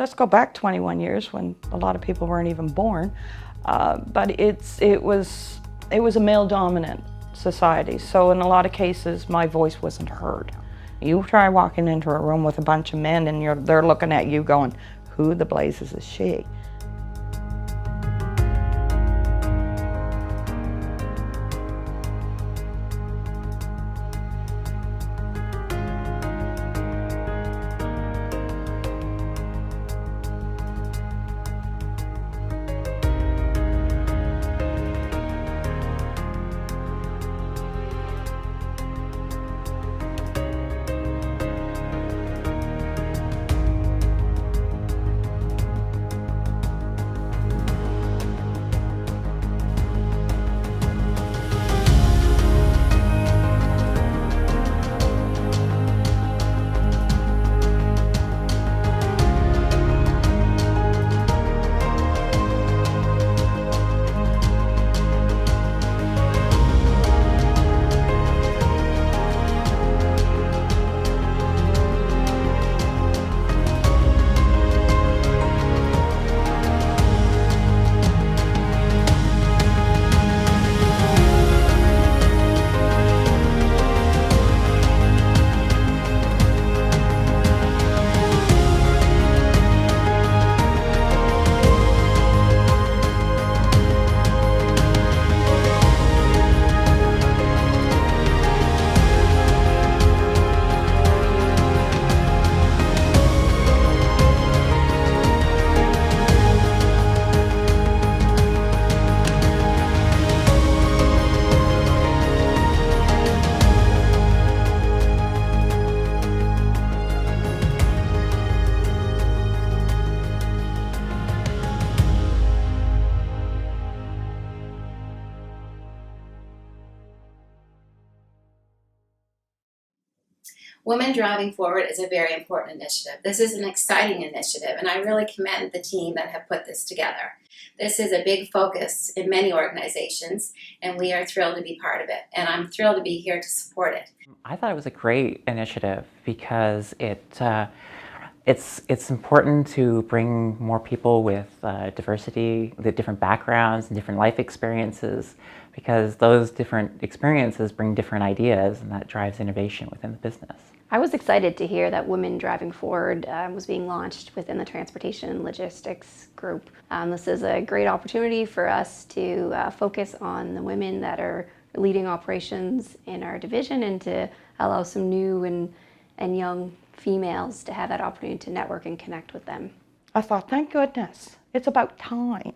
let's go back 21 years when a lot of people weren't even born, but it was a male-dominant society. So in a lot of cases, my voice wasn't heard. You try walking into a room with a bunch of men and they're looking at you going, who the blazes is she? Women Driving Forward is a very important initiative. This is an exciting initiative, and I really commend the team that have put this together. This is a big focus in many organizations, and we are thrilled to be part of it, and I'm thrilled to be here to support it. I thought it was a great initiative because it's important to bring more people with diversity, the different backgrounds and different life experiences, because those different experiences bring different ideas, and that drives innovation within the business. I was excited to hear that Women Driving Forward was being launched within the Transportation and Logistics Group. This is a great opportunity for us to focus on the women that are leading operations in our division, and to allow some new and young females to have that opportunity to network and connect with them. I thought, thank goodness, it's about time.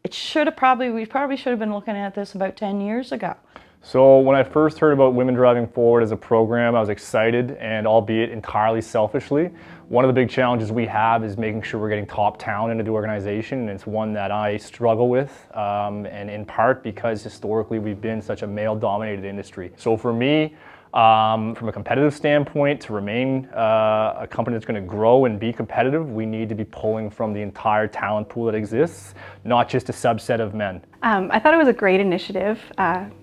We probably should have been looking at this about 10 years ago. So when I first heard about Women Driving Forward as a program, I was excited, and albeit entirely selfishly. One of the big challenges we have is making sure we're getting top talent into the organization, and it's one that I struggle with, and in part because historically we've been such a male-dominated industry. So for me, from a competitive standpoint, to remain a company that's going to grow and be competitive, we need to be pulling from the entire talent pool that exists, not just a subset of men. I thought it was a great initiative.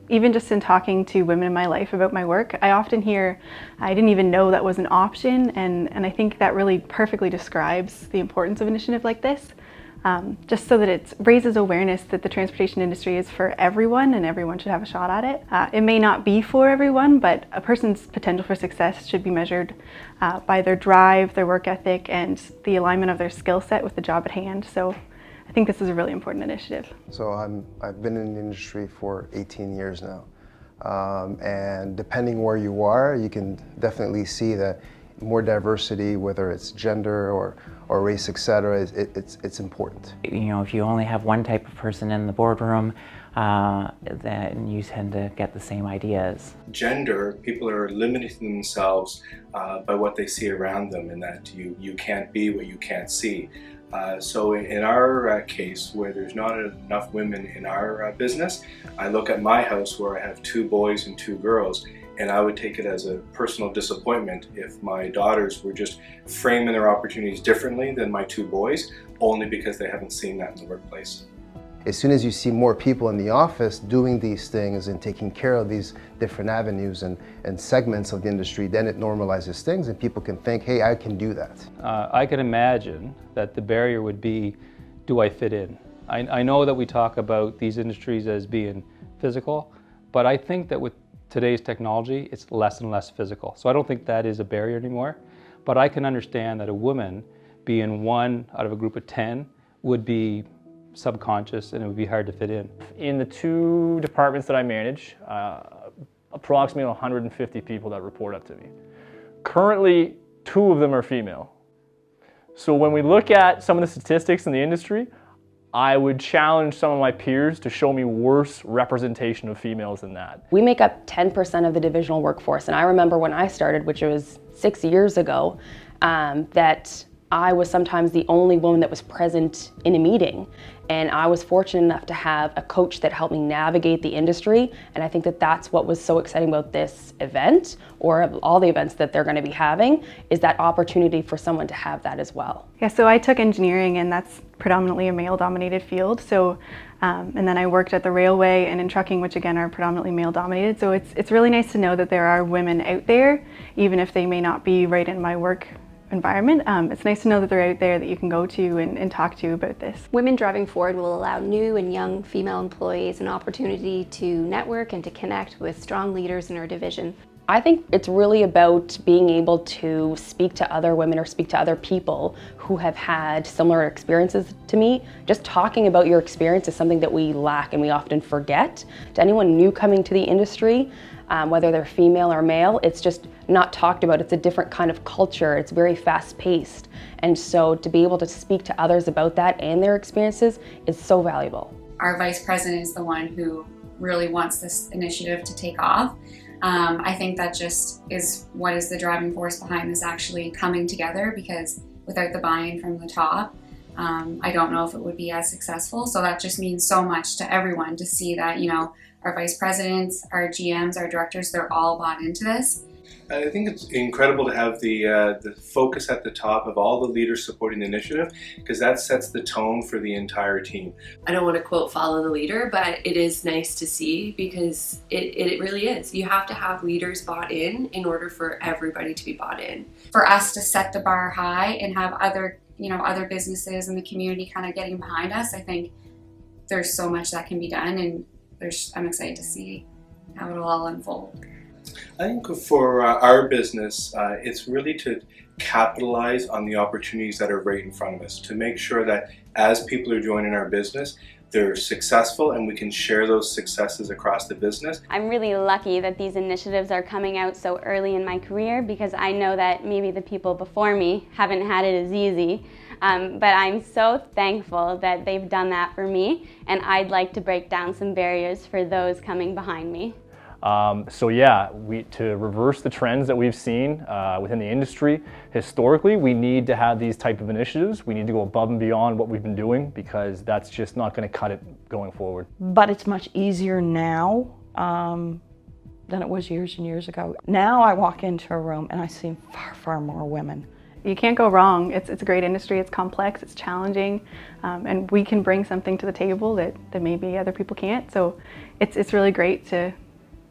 Even just in talking to women in my life about my work, I often hear, I didn't even know that was an option, and I think that really perfectly describes the importance of an initiative like this. Just so that it raises awareness that the transportation industry is for everyone and everyone should have a shot at it. It may not be for everyone, but a person's potential for success should be measured by their drive, their work ethic, and the alignment of their skill set with the job at hand. So I think this is a really important initiative. So I've been in the industry for 18 years now. And depending where you are, you can definitely see that more diversity, whether it's gender or race, etc., it's important. You know, if you only have one type of person in the boardroom, then you tend to get the same ideas. Gender, people are limiting themselves by what they see around them, and that you can't be what you can't see. So in our case, where there's not enough women in our business, I look at my house where I have 2 boys and 2 girls, and I would take it as a personal disappointment if my daughters were just framing their opportunities differently than my 2 boys, only because they haven't seen that in the workplace. As soon as you see more people in the office doing these things and taking care of these different avenues and segments of the industry, then it normalizes things and people can think, hey, I can do that. I can imagine that the barrier would be, do I fit in? I know that we talk about these industries as being physical, but I think that with today's technology, it's less and less physical. So I don't think that is a barrier anymore. But I can understand that a woman being one out of a group of 10 would be subconscious and it would be hard to fit in. In the 2 departments that I manage, approximately 150 people that report up to me. Currently, 2 of them are female. So when we look at some of the statistics in the industry, I would challenge some of my peers to show me worse representation of females than that. We make up 10% of the divisional workforce, and I remember when I started, which was 6 years ago, that I was sometimes the only woman that was present in a meeting. And I was fortunate enough to have a coach that helped me navigate the industry. And I think that that's what was so exciting about this event, or all the events that they're going to be having, is that opportunity for someone to have that as well. Yeah, so I took engineering, and that's predominantly a male-dominated field. So, and then I worked at the railway and in trucking, which again are predominantly male-dominated. So it's really nice to know that there are women out there, even if they may not be right in my work environment. It's nice to know that they're out there that you can go to and talk to about this. Women Driving Forward will allow new and young female employees an opportunity to network and to connect with strong leaders in our division. I think it's really about being able to speak to other women or speak to other people who have had similar experiences to me. Just talking about your experience is something that we lack and we often forget. To anyone new coming to the industry, whether they're female or male, it's just not talked about. It's a different kind of culture. It's very fast-paced. And so to be able to speak to others about that and their experiences is so valuable. Our vice president is the one who really wants this initiative to take off. I think that just is what is the driving force behind this actually coming together, because without the buy-in from the top, I don't know if it would be as successful. So that just means so much to everyone to see that, you know, our vice presidents, our GMs, our directors, they're all bought into this. I think it's incredible to have the focus at the top of all the leaders supporting the initiative, because that sets the tone for the entire team. I don't want to quote follow the leader, but it is nice to see, because it really is. You have to have leaders bought in order for everybody to be bought in. For us to set the bar high and have other businesses in the community kind of getting behind us, I think there's so much that can be done, and I'm excited to see how it'll all unfold. I think for our business, it's really to capitalize on the opportunities that are right in front of us, to make sure that as people are joining our business, they're successful and we can share those successes across the business. I'm really lucky that these initiatives are coming out so early in my career, because I know that maybe the people before me haven't had it as easy. But I'm so thankful that they've done that for me, and I'd like to break down some barriers for those coming behind me. So yeah, to reverse the trends that we've seen within the industry, historically, we need to have these type of initiatives. We need to go above and beyond what we've been doing, because that's just not going to cut it going forward. But it's much easier now than it was years and years ago. Now I walk into a room and I see far, far more women. You can't go wrong. It's a great industry. It's complex, it's challenging, and we can bring something to the table that maybe other people can't. So it's really great to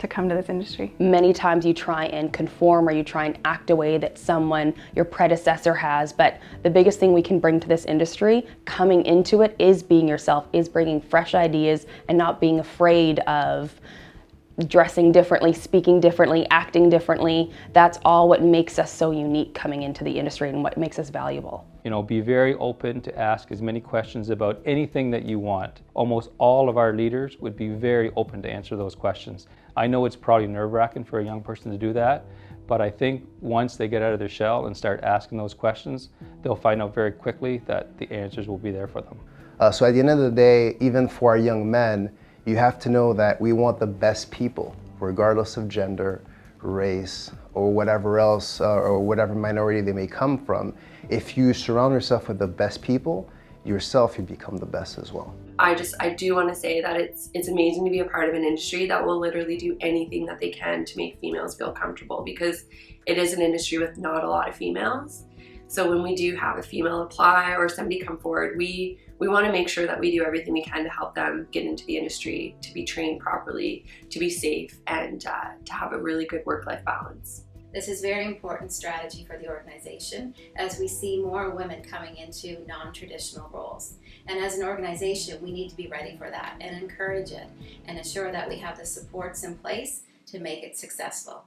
come to this industry. Many times you try and conform, or you try and act a way that someone, your predecessor has, but the biggest thing we can bring to this industry coming into it is being yourself, is bringing fresh ideas and not being afraid of dressing differently, speaking differently, acting differently. That's all what makes us so unique coming into the industry and what makes us valuable. You know, be very open to ask as many questions about anything that you want. Almost all of our leaders would be very open to answer those questions. I know it's probably nerve-wracking for a young person to do that, but I think once they get out of their shell and start asking those questions, they'll find out very quickly that the answers will be there for them. So at the end of the day, even for our young men, you have to know that we want the best people, regardless of gender, race, or whatever else, or whatever minority they may come from. If you surround yourself with the best people, yourself, you become the best as well. I do want to say that it's amazing to be a part of an industry that will literally do anything that they can to make females feel comfortable, because it is an industry with not a lot of females. So when we do have a female apply or somebody come forward, we want to make sure that we do everything we can to help them get into the industry, to be trained properly, to be safe, and to have a really good work-life balance. This is very important strategy for the organization as we see more women coming into non-traditional roles. And as an organization, we need to be ready for that and encourage it and ensure that we have the supports in place to make it successful.